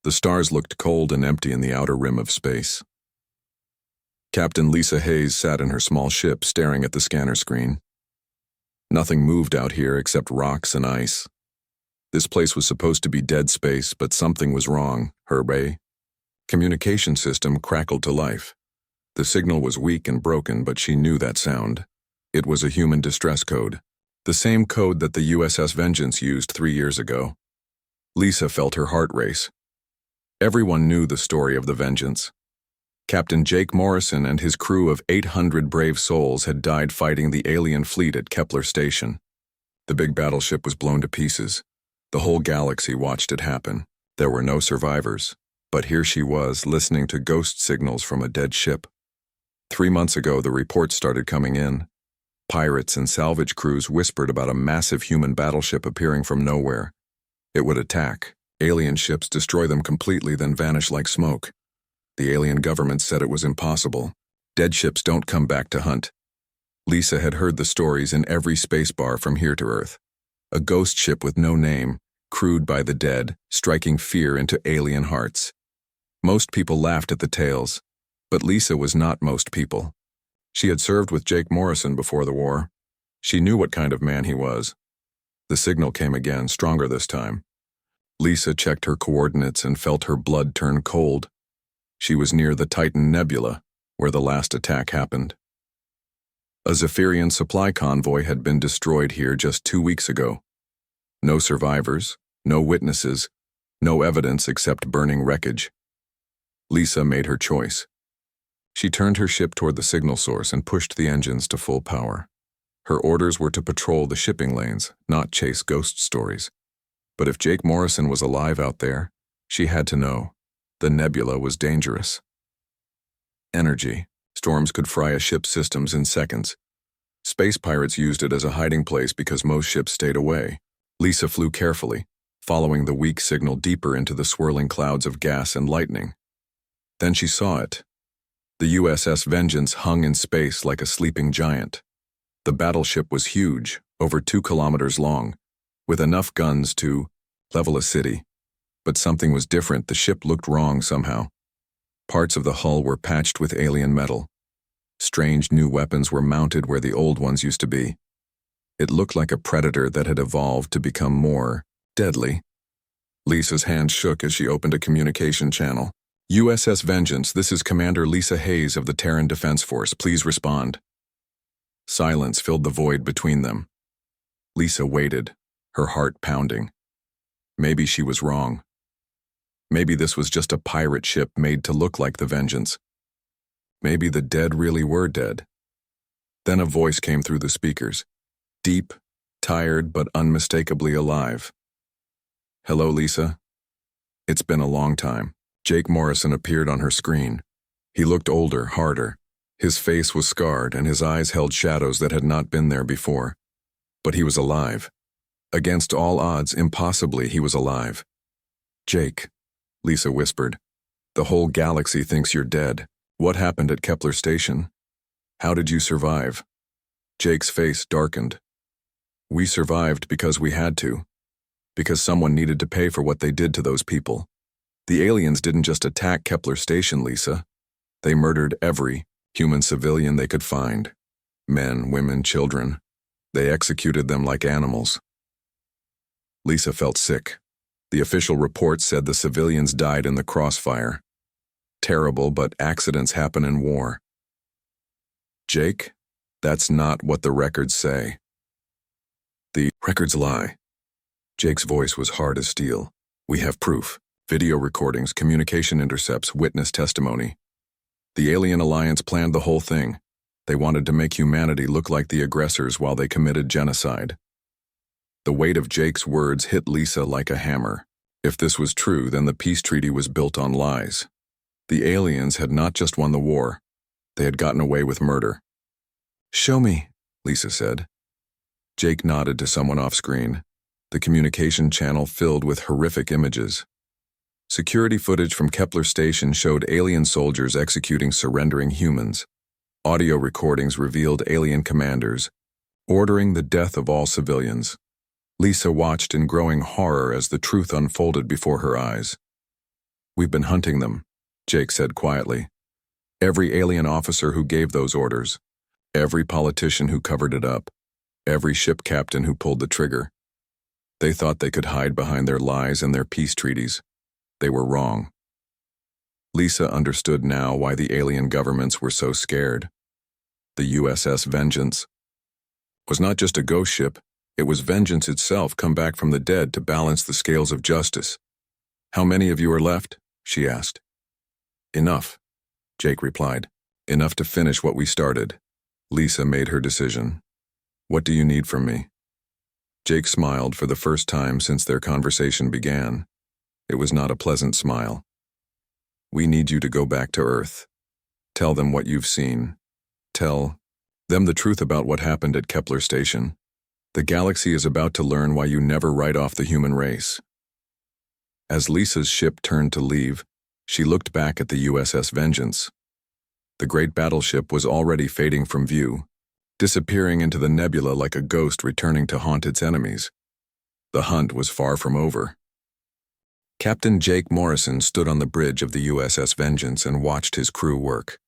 The stars looked cold and empty in the outer rim of space. Captain Lisa Hayes sat in her small ship staring at the scanner screen. Nothing moved out here except rocks and ice. This place was supposed to be dead space, but something was wrong. Her communication system crackled to life. The signal was weak and broken, but she knew that sound. It was a human distress code, the same code that the USS Vengeance used 3 years ago. Lisa felt her heart race. Everyone knew the story of the Vengeance. Captain Jake Morrison and his crew of 800 brave souls had died fighting the alien fleet at Kepler Station. The big battleship was blown to pieces. The whole galaxy watched it happen. There were no survivors, but here she was, listening to ghost signals from a dead ship. 3 months ago, the reports started coming in. Pirates and salvage crews whispered about a massive human battleship appearing from nowhere. It would attack. Alien ships destroy them completely, then vanish like smoke. The alien government said it was impossible. Dead ships don't come back to hunt. Lisa had heard the stories in every space bar from here to Earth. A ghost ship with no name, crewed by the dead, striking fear into alien hearts. Most people laughed at the tales, but Lisa was not most people. She had served with Jake Morrison before the war. She knew what kind of man he was. The signal came again, stronger this time. Lisa checked her coordinates and felt her blood turn cold. She was near the Titan Nebula, where the last attack happened. A Zephyrian supply convoy had been destroyed here just 2 weeks ago. No survivors, no witnesses, no evidence except burning wreckage. Lisa made her choice. She turned her ship toward the signal source and pushed the engines to full power. Her orders were to patrol the shipping lanes, not chase ghost stories. But if Jake Morrison was alive out there, she had to know. The nebula was dangerous. Energy. Storms could fry a ship's systems in seconds. Space pirates used it as a hiding place because most ships stayed away. Lisa flew carefully, following the weak signal deeper into the swirling clouds of gas and lightning. Then she saw it. The USS Vengeance hung in space like a sleeping giant. The battleship was huge, over 2 kilometers long, with enough guns to level a city. But something was different. The ship looked wrong somehow. Parts of the hull were patched with alien metal. Strange new weapons were mounted where the old ones used to be. It looked like a predator that had evolved to become more deadly. Lisa's hand shook as she opened a communication channel. USS Vengeance, this is Commander Lisa Hayes of the Terran Defense Force. Please respond. Silence filled the void between them. Lisa waited, her heart pounding. Maybe she was wrong. Maybe this was just a pirate ship made to look like the Vengeance. Maybe the dead really were dead. Then a voice came through the speakers. Deep, tired, but unmistakably alive. Hello, Lisa. It's been a long time. Jake Morrison appeared on her screen. He looked older, harder. His face was scarred and his eyes held shadows that had not been there before. But he was alive. Against all odds, impossibly, he was alive. Jake, Lisa whispered. The whole galaxy thinks you're dead. What happened at Kepler Station? How did you survive? Jake's face darkened. We survived because we had to. Because someone needed to pay for what they did to those people. The aliens didn't just attack Kepler Station, Lisa. They murdered every human civilian they could find. Men, women, children. They executed them like animals. Lisa felt sick. The official report said the civilians died in the crossfire. Terrible, but accidents happen in war. Jake, that's not what the records say. The records lie. Jake's voice was hard as steel. We have proof. Video recordings, communication intercepts, witness testimony. The Alien Alliance planned the whole thing. They wanted to make humanity look like the aggressors while they committed genocide. The weight of Jake's words hit Lisa like a hammer. If this was true, then the peace treaty was built on lies. The aliens had not just won the war. They had gotten away with murder. Show me, Lisa said. Jake nodded to someone off-screen. The communication channel filled with horrific images. Security footage from Kepler Station showed alien soldiers executing surrendering humans. Audio recordings revealed alien commanders ordering the death of all civilians. Lisa watched in growing horror as the truth unfolded before her eyes. We've been hunting them, Jake said quietly. Every alien officer who gave those orders, every politician who covered it up, every ship captain who pulled the trigger. They thought they could hide behind their lies and their peace treaties. They were wrong. Lisa understood now why the alien governments were so scared. The USS Vengeance was not just a ghost ship, it was vengeance itself come back from the dead to balance the scales of justice. How many of you are left? She asked. Enough, Jake replied. Enough to finish what we started. Lisa made her decision. What do you need from me? Jake smiled for the first time since their conversation began. It was not a pleasant smile. We need you to go back to Earth. Tell them what you've seen. Tell them the truth about what happened at Kepler Station. The galaxy is about to learn why you never write off the human race. As Lisa's ship turned to leave, she looked back at the USS Vengeance. The great battleship was already fading from view, disappearing into the nebula like a ghost returning to haunt its enemies. The hunt was far from over. Captain Jake Morrison stood on the bridge of the USS Vengeance and watched his crew work.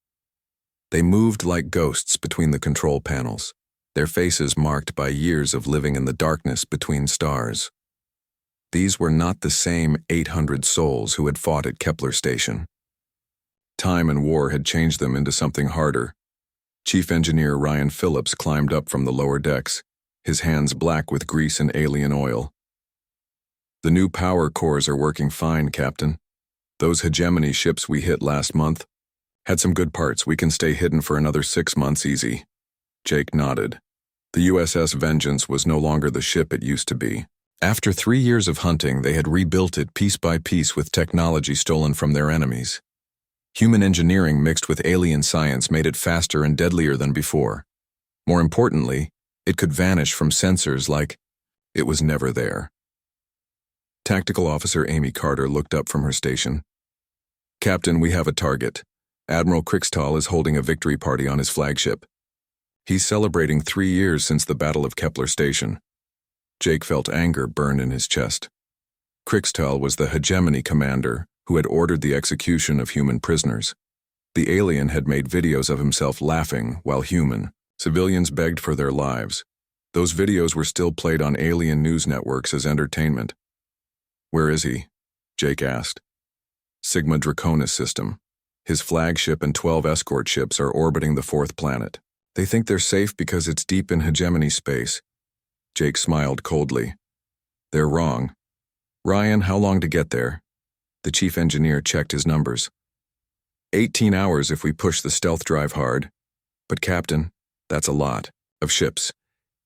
They moved like ghosts between the control panels, their faces marked by years of living in the darkness between stars. These were not the same 800 souls who had fought at Kepler Station. Time and war had changed them into something harder. Chief Engineer Ryan Phillips climbed up from the lower decks, his hands black with grease and alien oil. The new power cores are working fine, Captain. Those hegemony ships we hit last month had some good parts. We can stay hidden for another 6 months easy. Jake nodded. The USS Vengeance was no longer the ship it used to be. After 3 years of hunting, they had rebuilt it piece by piece with technology stolen from their enemies. Human engineering mixed with alien science made it faster and deadlier than before. More importantly, it could vanish from sensors like it was never there. Tactical Officer Amy Carter looked up from her station. Captain, we have a target. Admiral Krickstahl is holding a victory party on his flagship. He's celebrating 3 years since the Battle of Kepler Station. Jake felt anger burn in his chest. Krickstahl was the hegemony commander who had ordered the execution of human prisoners. The alien had made videos of himself laughing while human. Civilians begged for their lives. Those videos were still played on alien news networks as entertainment. Where is he? Jake asked. Sigma Draconis system. His flagship and 12 escort ships are orbiting the 4th planet. They think they're safe because it's deep in hegemony space. Jake smiled coldly. They're wrong. Ryan, how long to get there? The chief engineer checked his numbers. 18 hours if we push the stealth drive hard. But Captain, that's a lot of ships.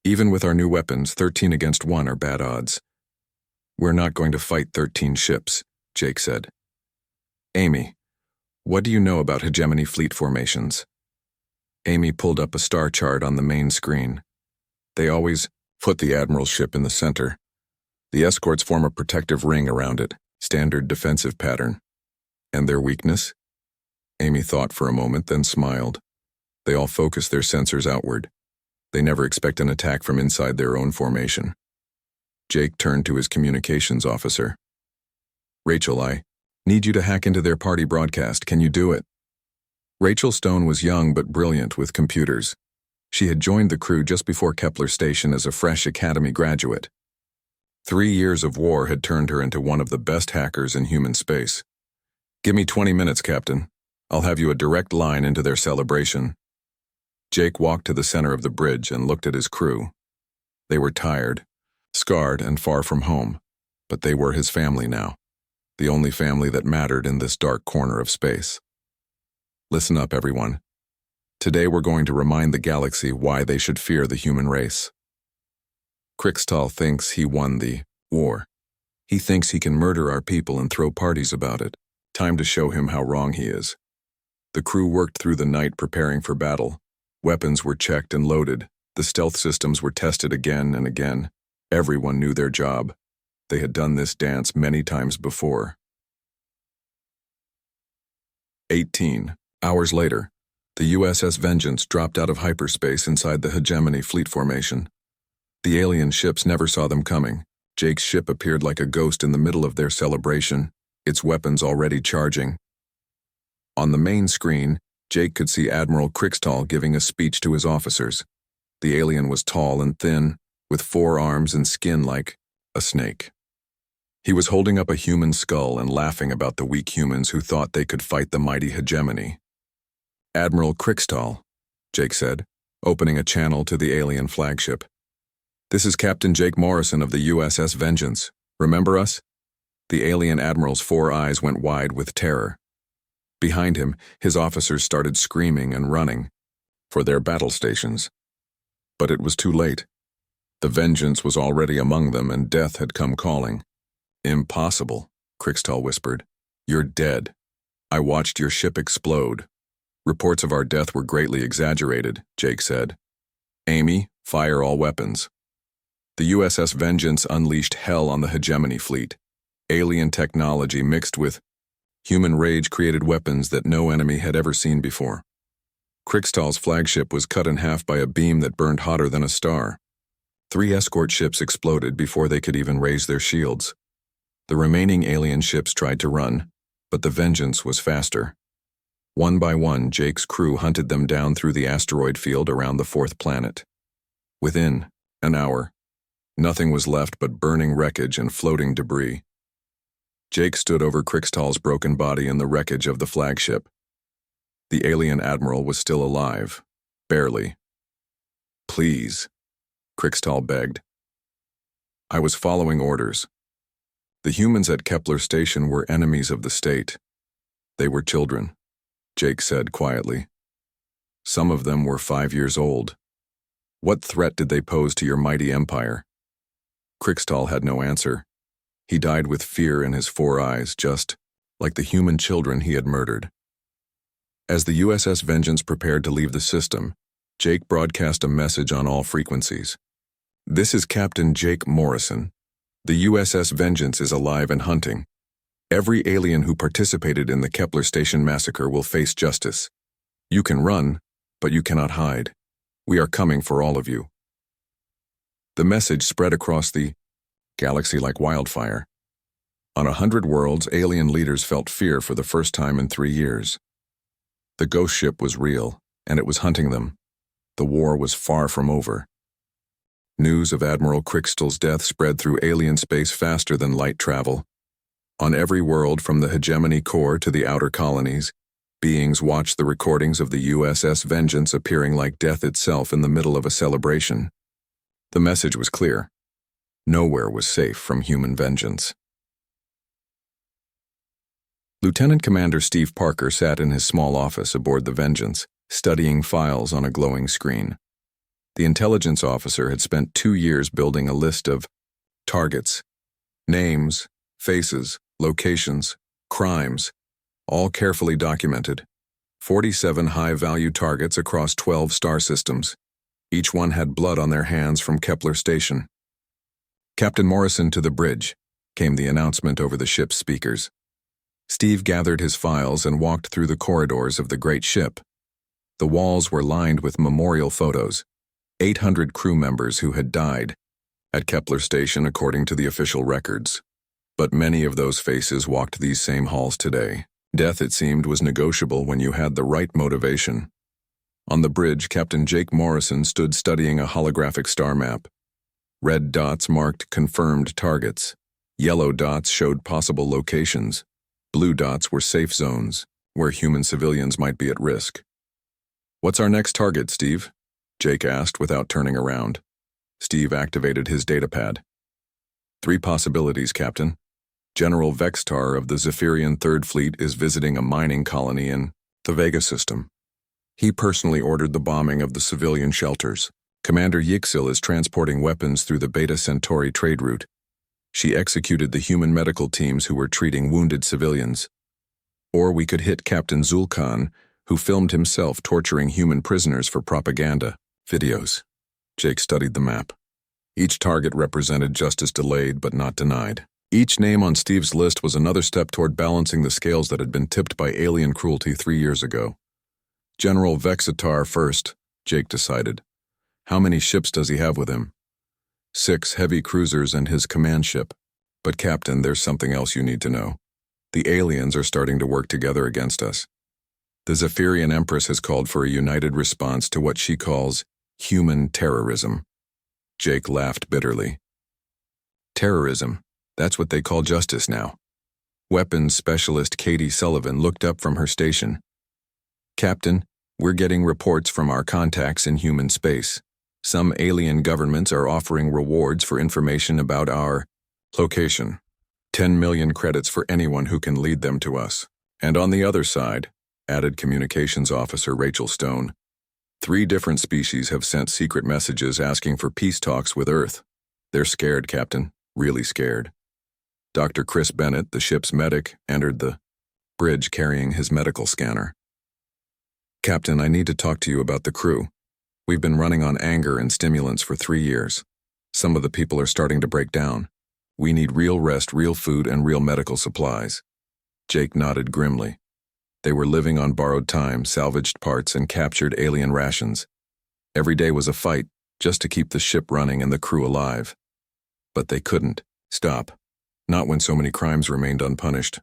Even with our new weapons, 13 against 1 are bad odds. We're not going to fight 13 ships, Jake said. Amy, what do you know about hegemony fleet formations? Amy pulled up a star chart on the main screen. They always put the Admiral's ship in the center. The escorts form a protective ring around it, standard defensive pattern. And their weakness? Amy thought for a moment, then smiled. They all focus their sensors outward. They never expect an attack from inside their own formation. Jake turned to his communications officer. Rachel, I need you to hack into their party broadcast. Can you do it? Rachel Stone was young but brilliant with computers. She had joined the crew just before Kepler Station as a fresh academy graduate. 3 years of war had turned her into one of the best hackers in human space. Give me 20 minutes, Captain. I'll have you a direct line into their celebration. Jake walked to the center of the bridge and looked at his crew. They were tired, scarred, and far from home, but they were his family now, the only family that mattered in this dark corner of space. Listen up, everyone. Today we're going to remind the galaxy why they should fear the human race. Krickstahl thinks he won the war. He thinks he can murder our people and throw parties about it. Time to show him how wrong he is. The crew worked through the night preparing for battle. Weapons were checked and loaded. The stealth systems were tested again and again. Everyone knew their job. They had done this dance many times before. 18 hours later, the USS Vengeance dropped out of hyperspace inside the hegemony fleet formation. The alien ships never saw them coming. Jake's ship appeared like a ghost in the middle of their celebration, its weapons already charging. On the main screen, Jake could see Admiral Crixtall giving a speech to his officers. The alien was tall and thin, with 4 arms and skin like a snake. He was holding up a human skull and laughing about the weak humans who thought they could fight the mighty hegemony. "Admiral Crixtall," Jake said, opening a channel to the alien flagship. "This is Captain Jake Morrison of the USS Vengeance. Remember us?" The alien admiral's 4 eyes went wide with terror. Behind him, his officers started screaming and running for their battle stations. But it was too late. The Vengeance was already among them and death had come calling. "Impossible," Crixtall whispered. "You're dead. I watched your ship explode." "Reports of our death were greatly exaggerated," Jake said. "Amy, fire all weapons." The USS Vengeance unleashed hell on the hegemony fleet. Alien technology mixed with human rage created weapons that no enemy had ever seen before. Crixtall's flagship was cut in half by a beam that burned hotter than a star. 3 escort ships exploded before they could even raise their shields. The remaining alien ships tried to run, but the Vengeance was faster. One by one, Jake's crew hunted them down through the asteroid field around the 4th planet. Within an hour, nothing was left but burning wreckage and floating debris. Jake stood over Crixtall's broken body in the wreckage of the flagship. The alien admiral was still alive, barely. "Please," Crixtall begged. "I was following orders. The humans at Kepler Station were enemies of the state. They were children," Jake said quietly. "Some of them were 5 years old. What threat did they pose to your mighty empire?" Crixtall had no answer. He died with fear in his 4 eyes, just like the human children he had murdered. As the USS Vengeance prepared to leave the system, Jake broadcast a message on all frequencies. "This is Captain Jake Morrison. The USS Vengeance is alive and hunting. Every alien who participated in the Kepler Station massacre will face justice. You can run, but you cannot hide. We are coming for all of you." The message spread across the galaxy like wildfire. On 100 worlds, alien leaders felt fear for the first time in 3 years. The ghost ship was real, and it was hunting them. The war was far from over. News of Admiral Crixtall's death spread through alien space faster than light travel. On every world, from the hegemony core to the outer colonies, beings watched the recordings of the USS Vengeance appearing like death itself in the middle of a celebration. The message was clear. Nowhere was safe from human vengeance. Lieutenant Commander Steve Parker sat in his small office aboard the Vengeance, studying files on a glowing screen. The intelligence officer had spent 2 years building a list of targets, names, faces, locations, crimes, all carefully documented. 47 high-value targets across 12 star systems. Each one had blood on their hands from Kepler Station. "Captain Morrison to the bridge," came the announcement over the ship's speakers. Steve gathered his files and walked through the corridors of the great ship. The walls were lined with memorial photos. 800 crew members who had died at Kepler Station according to the official records. But many of those faces walked these same halls today. Death, it seemed, was negotiable when you had the right motivation. On the bridge, Captain Jake Morrison stood studying a holographic star map. Red dots marked confirmed targets. Yellow dots showed possible locations. Blue dots were safe zones, where human civilians might be at risk. "What's our next target, Steve?" Jake asked without turning around. Steve activated his datapad. "3 possibilities, Captain. General Vextar of the Zephyrian Third Fleet is visiting a mining colony in the Vega system. He personally ordered the bombing of the civilian shelters. Commander Yixil is transporting weapons through the Beta Centauri trade route. She executed the human medical teams who were treating wounded civilians. Or we could hit Captain Zulkan, who filmed himself torturing human prisoners for propaganda videos." Jake studied the map. Each target represented justice delayed but not denied. Each name on Steve's list was another step toward balancing the scales that had been tipped by alien cruelty 3 years ago. General Vexitar first, Jake decided. How many ships does he have with him? 6 heavy cruisers and his command ship. But Captain, there's something else you need to know. The aliens are starting to work together against us. The Zephyrian Empress has called for a united response to what she calls human terrorism. Jake laughed bitterly. Terrorism, that's what they call justice now. Weapons specialist Katie Sullivan looked up from her station. Captain, we're getting reports from our contacts in human space. Some alien governments are offering rewards for information about our location. 10 million credits for anyone who can lead them to us. And on the other side, added Communications Officer Rachel Stone, 3 different species have sent secret messages asking for peace talks with Earth. They're scared, Captain, really scared. Dr. Chris Bennett, the ship's medic, entered the bridge carrying his medical scanner. Captain, I need to talk to you about the crew. We've been running on anger and stimulants for 3 years. Some of the people are starting to break down. We need real rest, real food, and real medical supplies. Jake nodded grimly. They were living on borrowed time, salvaged parts, and captured alien rations. Every day was a fight, just to keep the ship running and the crew alive. But they couldn't stop. Not when so many crimes remained unpunished.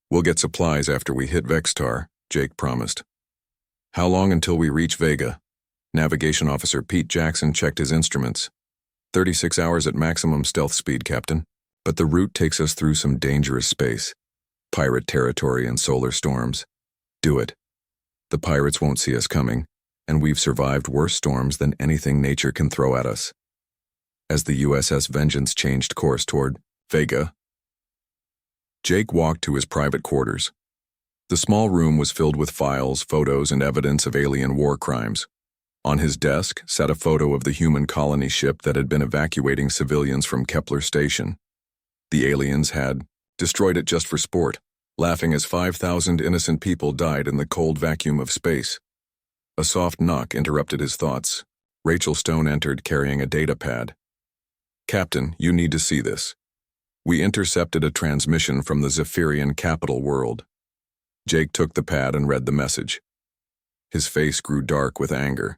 We'll get supplies after we hit Vextar, Jake promised. How long until we reach Vega? Navigation Officer Pete Jackson checked his instruments. 36 hours at maximum stealth speed, Captain. But the route takes us through some dangerous space. Pirate territory and solar storms. Do it. The pirates won't see us coming, and we've survived worse storms than anything nature can throw at us. As the USS Vengeance changed course toward Vega, Jake walked to his private quarters. The small room was filled with files, photos, and evidence of alien war crimes. On his desk sat a photo of the human colony ship that had been evacuating civilians from Kepler Station. The aliens had destroyed it just for sport, laughing as 5,000 innocent people died in the cold vacuum of space. A soft knock interrupted his thoughts. Rachel Stone entered carrying a data pad. Captain, you need to see this. We intercepted a transmission from the Zephyrian capital world. Jake took the pad and read the message. His face grew dark with anger.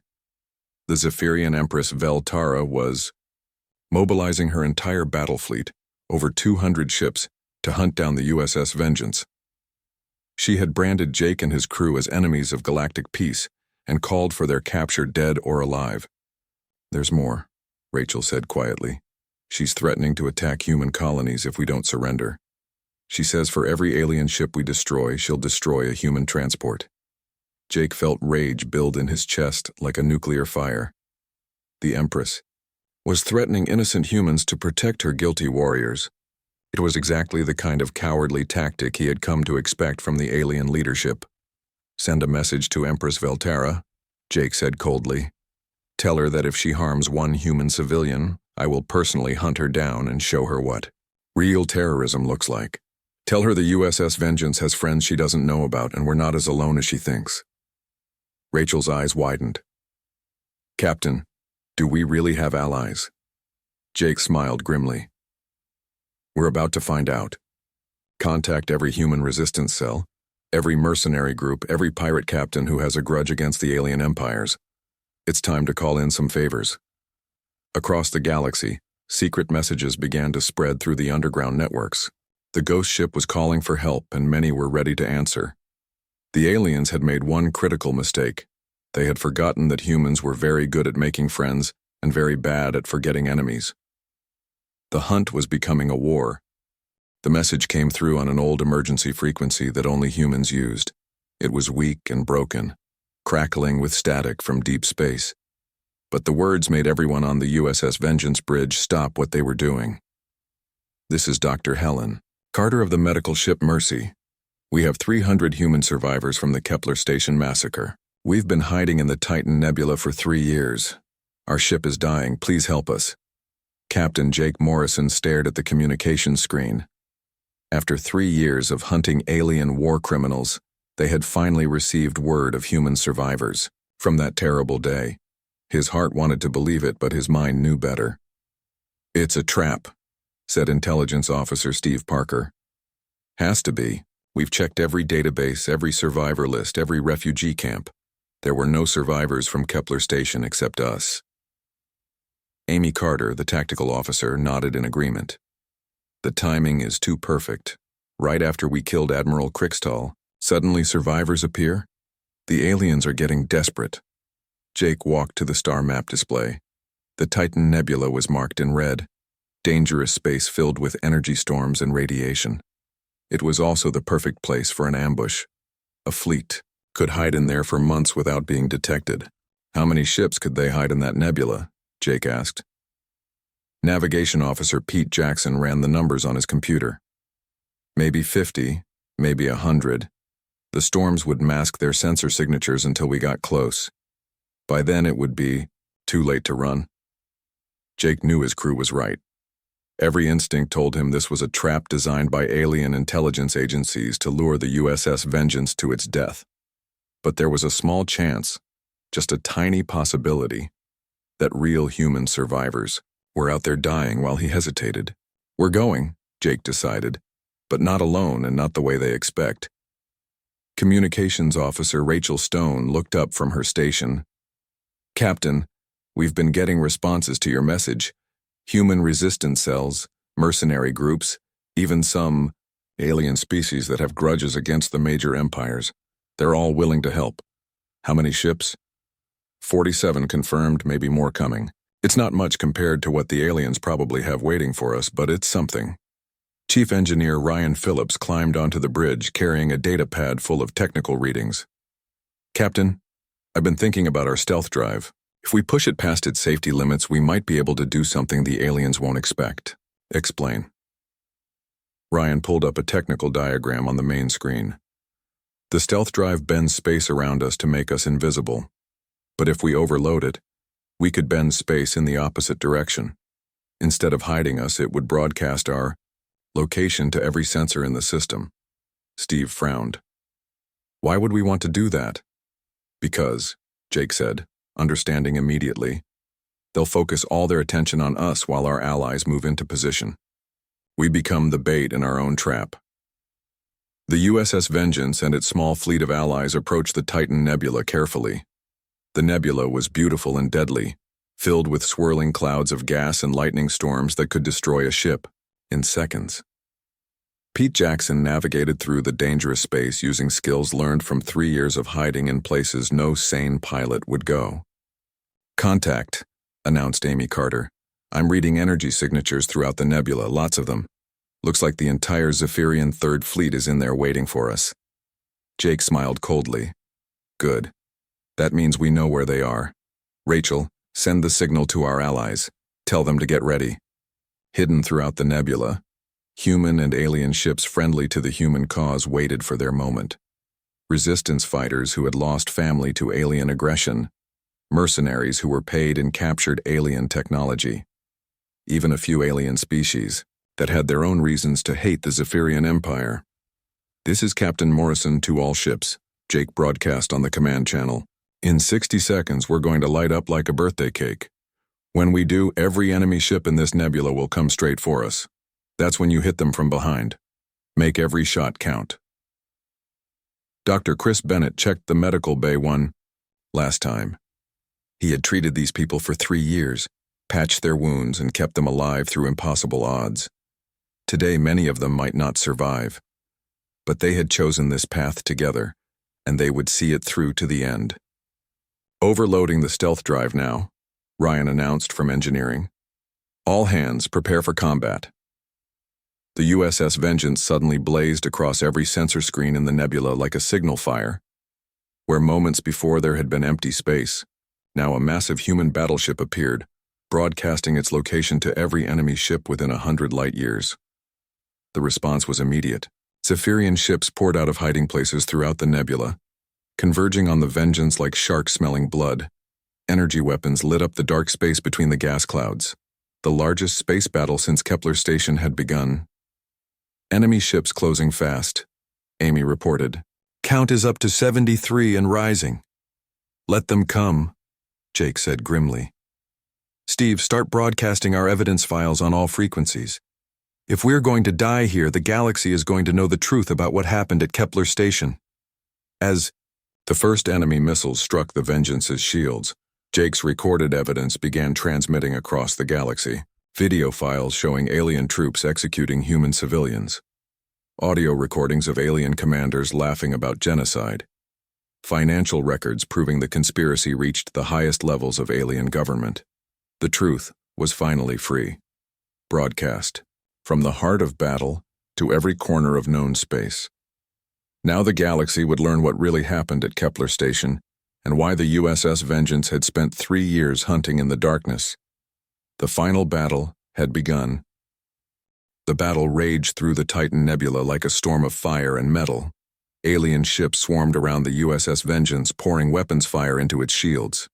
The Zephyrian Empress Veltara was mobilizing her entire battle fleet, over 200 ships, to hunt down the USS Vengeance. She had branded Jake and his crew as enemies of galactic peace and called for their capture dead or alive. There's more, Rachel said quietly. She's threatening to attack human colonies if we don't surrender. She says for every alien ship we destroy, she'll destroy a human transport. Jake felt rage build in his chest like a nuclear fire. The Empress was threatening innocent humans to protect her guilty warriors. It was exactly the kind of cowardly tactic he had come to expect from the alien leadership. Send a message to Empress Veltara, Jake said coldly. Tell her that if she harms one human civilian, I will personally hunt her down and show her what real terrorism looks like. Tell her the USS Vengeance has friends she doesn't know about and we're not as alone as she thinks. Rachel's eyes widened. Captain, do we really have allies? Jake smiled grimly. We're about to find out. Contact every human resistance cell, every mercenary group, every pirate captain who has a grudge against the alien empires. It's time to call in some favors. Across the galaxy, secret messages began to spread through the underground networks. The ghost ship was calling for help and many were ready to answer. The aliens had made one critical mistake. They had forgotten that humans were very good at making friends and very bad at forgetting enemies. The hunt was becoming a war. The message came through on an old emergency frequency that only humans used. It was weak and broken, crackling with static from deep space. But the words made everyone on the USS Vengeance bridge stop what they were doing. This is Dr. Helen Carter of the medical ship Mercy. We have 300 human survivors from the Kepler Station massacre. We've been hiding in the Titan Nebula for 3 years. Our ship is dying. Please help us. Captain Jake Morrison stared at the communications screen. After 3 years of hunting alien war criminals, they had finally received word of human survivors from that terrible day. His heart wanted to believe it, but his mind knew better. It's a trap, said Intelligence Officer Steve Parker. Has to be. We've checked every database, every survivor list, every refugee camp. There were no survivors from Kepler Station except us. Amy Carter, the tactical officer, nodded in agreement. The timing is too perfect. Right after we killed Admiral Crickstall, suddenly survivors appear? The aliens are getting desperate. Jake walked to the star map display. The Titan Nebula was marked in red, dangerous space filled with energy storms and radiation. It was also the perfect place for an ambush. A fleet could hide in there for months without being detected. How many ships could they hide in that nebula? Jake asked. Navigation Officer Pete Jackson ran the numbers on his computer. Maybe 50, maybe 100. The storms would mask their sensor signatures until we got close. By then it would be too late to run. Jake knew his crew was right. Every instinct told him this was a trap designed by alien intelligence agencies to lure the USS Vengeance to its death. But there was a small chance, just a tiny possibility, that real human survivors were out there dying while he hesitated. We're going, Jake decided, but not alone and not the way they expect. Communications Officer Rachel Stone looked up from her station. Captain, we've been getting responses to your message. Human resistance cells, mercenary groups, even some alien species that have grudges against the major empires. They're all willing to help. How many ships? 47 confirmed, maybe more coming. It's not much compared to what the aliens probably have waiting for us, but it's something. Chief Engineer Ryan Phillips climbed onto the bridge carrying a data pad full of technical readings. Captain, I've been thinking about our stealth drive. If we push it past its safety limits, we might be able to do something the aliens won't expect. Explain. Ryan pulled up a technical diagram on the main screen. The stealth drive bends space around us to make us invisible. But if we overload it, we could bend space in the opposite direction. Instead of hiding us, it would broadcast our location to every sensor in the system. Steve frowned. Why would we want to do that? Because, Jake said, understanding immediately, they'll focus all their attention on us while our allies move into position. We become the bait in our own trap. The USS Vengeance and its small fleet of allies approached the Titan Nebula carefully. The nebula was beautiful and deadly, filled with swirling clouds of gas and lightning storms that could destroy a ship in seconds. Pete Jackson navigated through the dangerous space using skills learned from 3 years of hiding in places no sane pilot would go. Contact, announced Amy Carter. I'm reading energy signatures throughout the nebula, lots of them. Looks like the entire Zephyrian Third Fleet is in there waiting for us. Jake smiled coldly. Good. That means we know where they are. Rachel, send the signal to our allies. Tell them to get ready. Hidden throughout the nebula, human and alien ships friendly to the human cause waited for their moment. Resistance fighters who had lost family to alien aggression, mercenaries who were paid and captured alien technology, even a few alien species that had their own reasons to hate the Zephyrian Empire. This is Captain Morrison to all ships, Jake broadcast on the command channel. In 60 seconds, we're going to light up like a birthday cake. When we do, every enemy ship in this nebula will come straight for us. That's when you hit them from behind. Make every shot count. Dr. Chris Bennett checked the medical bay one last time. He had treated these people for 3 years, patched their wounds, and kept them alive through impossible odds. Today, many of them might not survive. But they had chosen this path together, and they would see it through to the end. Overloading the stealth drive now, Ryan announced from engineering. All hands, prepare for combat. The USS Vengeance suddenly blazed across every sensor screen in the nebula like a signal fire. Where moments before there had been empty space, now a massive human battleship appeared, broadcasting its location to every enemy ship within 100 light years. The response was immediate. Zephyrian ships poured out of hiding places throughout the nebula, converging on the Vengeance like sharks smelling blood. Energy weapons lit up the dark space between the gas clouds. The largest space battle since Kepler Station had begun. Enemy ships closing fast, Amy reported. Count is up to 73 and rising. Let them come, Jake said grimly. Steve, start broadcasting our evidence files on all frequencies. If we're going to die here, the galaxy is going to know the truth about what happened at Kepler Station. As the first enemy missiles struck the Vengeance's shields, Jake's recorded evidence began transmitting across the galaxy, video files showing alien troops executing human civilians. audio recordings of alien commanders laughing about genocide, financial records proving the conspiracy reached the highest levels of alien government. The truth was finally free. Broadcast, from the heart of battle to every corner of known space. Now the galaxy would learn what really happened at Kepler Station and why the USS Vengeance had spent 3 years hunting in the darkness. The final battle had begun. The battle raged through the Titan Nebula like a storm of fire and metal. Alien ships swarmed around the USS Vengeance, pouring weapons fire into its shields.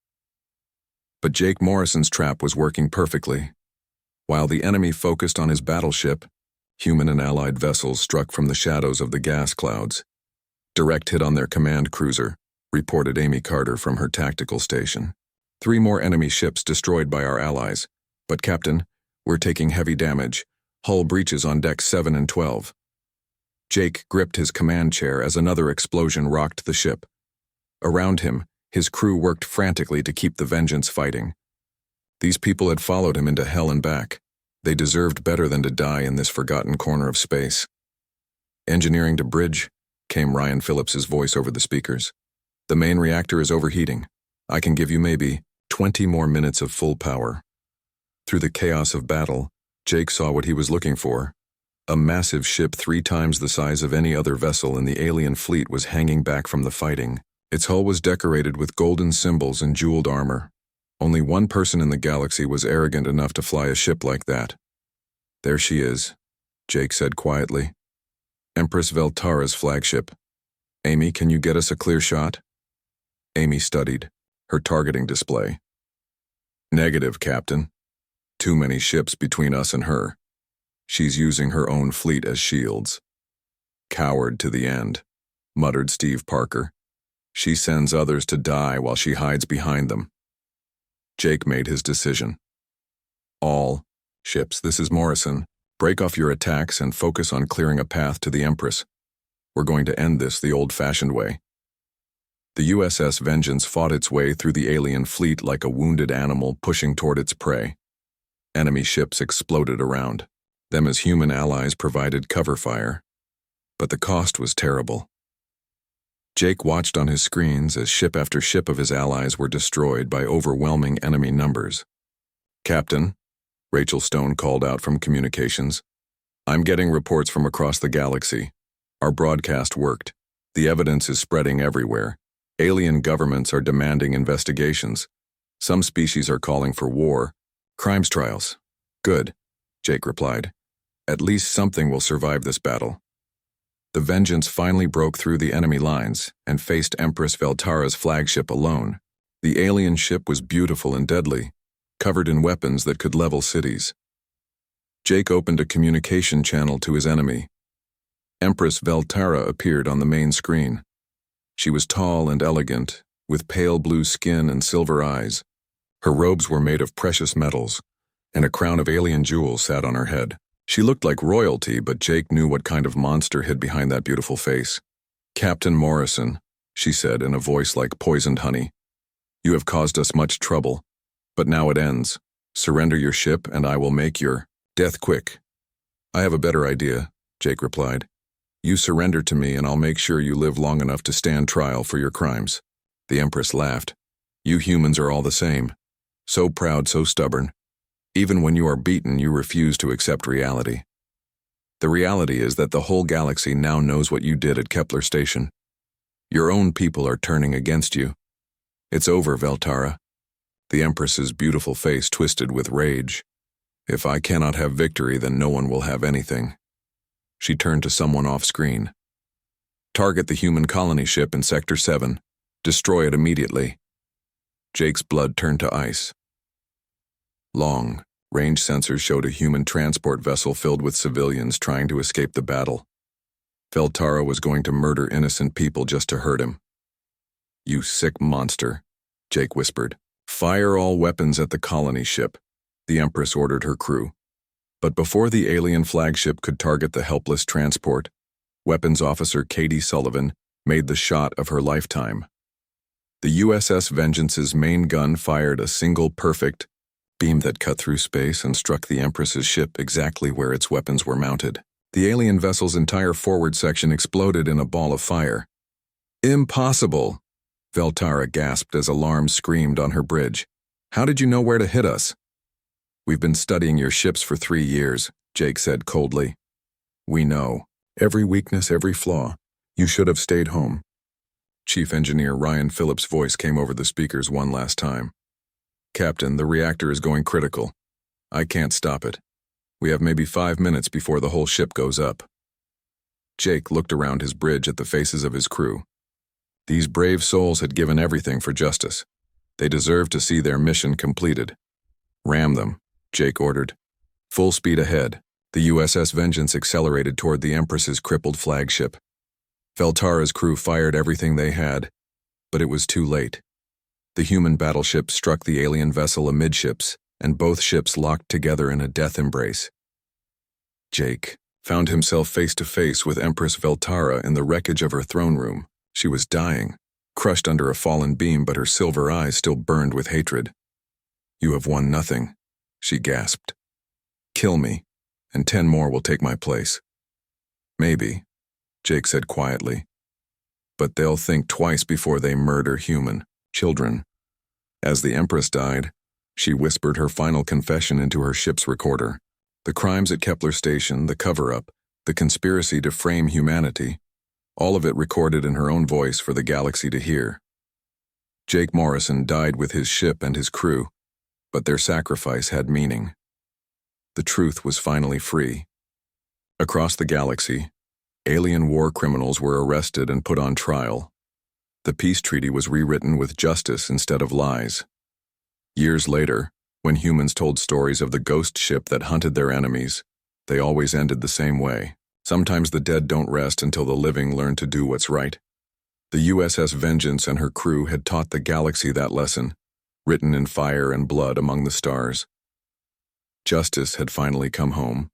But Jake Morrison's trap was working perfectly. While the enemy focused on his battleship, human and allied vessels struck from the shadows of the gas clouds. Direct hit on their command cruiser, reported Amy Carter from her tactical station. 3 more enemy ships destroyed by our allies. But Captain, we're taking heavy damage. Hull breaches on decks 7 and 12. Jake gripped his command chair as another explosion rocked the ship. Around him, his crew worked frantically to keep the Vengeance fighting. These people had followed him into hell and back. They deserved better than to die in this forgotten corner of space. Engineering to bridge, came Ryan Phillips's voice over the speakers. The main reactor is overheating. I can give you maybe 20 more minutes of full power. Through the chaos of battle, Jake saw what he was looking for. A massive ship 3 times the size of any other vessel in the alien fleet was hanging back from the fighting. Its hull was decorated with golden symbols and jeweled armor. Only one person in the galaxy was arrogant enough to fly a ship like that. There she is, Jake said quietly. Empress Veltara's flagship. Amy, can you get us a clear shot? Amy studied her targeting display. Negative, Captain. Too many ships between us and her. She's using her own fleet as shields. Coward to the end, muttered Steve Parker. She sends others to die while she hides behind them. Jake made his decision. All ships, this is Morrison. Break off your attacks and focus on clearing a path to the Empress. We're going to end this the old-fashioned way. The USS Vengeance fought its way through the alien fleet like a wounded animal pushing toward its prey. Enemy ships exploded around. Them as human allies provided cover fire. But the cost was terrible. Jake watched on his screens as ship after ship of his allies were destroyed by overwhelming enemy numbers. Captain, Rachel Stone called out from communications. I'm getting reports from across the galaxy. Our broadcast worked. The evidence is spreading everywhere. Alien governments are demanding investigations. Some species are calling for war. Crimes trials. Good, Jake replied. At least something will survive this battle. The Vengeance finally broke through the enemy lines and faced Empress Veltara's flagship alone. The alien ship was beautiful and deadly, covered in weapons that could level cities. Jake opened a communication channel to his enemy. Empress Veltara appeared on the main screen. She was tall and elegant, with pale blue skin and silver eyes. Her robes were made of precious metals, and a crown of alien jewels sat on her head. She looked like royalty, but Jake knew what kind of monster hid behind that beautiful face. Captain Morrison, she said in a voice like poisoned honey. You have caused us much trouble, but now it ends. Surrender your ship and I will make your death quick. I have a better idea, Jake replied. You surrender to me and I'll make sure you live long enough to stand trial for your crimes. The Empress laughed. You humans are all the same. So proud, so stubborn. Even when you are beaten, you refuse to accept reality. The reality is that the whole galaxy now knows what you did at Kepler Station. Your own people are turning against you. It's over, Veltara. The Empress's beautiful face twisted with rage. If I cannot have victory, then no one will have anything. She turned to someone off-screen. Target the human colony ship in Sector 7. Destroy it immediately. Jake's blood turned to ice. Long-range sensors showed a human transport vessel filled with civilians trying to escape the battle. Veltara was going to murder innocent people just to hurt him. You sick monster, Jake whispered. Fire all weapons at the colony ship, the Empress ordered her crew. But before the alien flagship could target the helpless transport, Weapons Officer Katie Sullivan made the shot of her lifetime. The USS Vengeance's main gun fired a single perfect beam that cut through space and struck the Empress's ship exactly where its weapons were mounted. The alien vessel's entire forward section exploded in a ball of fire. Impossible! Veltara gasped as alarm screamed on her bridge. How did you know where to hit us? We've been studying your ships for 3 years, Jake said coldly. We know. Every weakness, every flaw. You should have stayed home. Chief Engineer Ryan Phillips' voice came over the speakers one last time. Captain, the reactor is going critical. I can't stop it. We have maybe 5 minutes before the whole ship goes up. Jake looked around his bridge at the faces of his crew. These brave souls had given everything for justice. They deserved to see their mission completed. Ram them, Jake ordered. Full speed ahead. The USS Vengeance accelerated toward the Empress's crippled flagship. Veltara's crew fired everything they had, but it was too late. The human battleship struck the alien vessel amidships, and both ships locked together in a death embrace. Jake found himself face to face with Empress Veltara in the wreckage of her throne room. She was dying, crushed under a fallen beam, but her silver eyes still burned with hatred. You have won nothing, she gasped. Kill me, and 10 more will take my place. Maybe, Jake said quietly. But they'll think twice before they murder human children. As the Empress died, she whispered her final confession into her ship's recorder. The crimes at Kepler Station, the cover-up, the conspiracy to frame humanity, all of it recorded in her own voice for the galaxy to hear. Jake Morrison died with his ship and his crew, but their sacrifice had meaning. The truth was finally free. Across the galaxy, alien war criminals were arrested and put on trial. The peace treaty was rewritten with justice instead of lies. Years later, when humans told stories of the ghost ship that hunted their enemies, they always ended the same way. Sometimes the dead don't rest until the living learn to do what's right. The USS Vengeance and her crew had taught the galaxy that lesson, written in fire and blood among the stars. Justice had finally come home,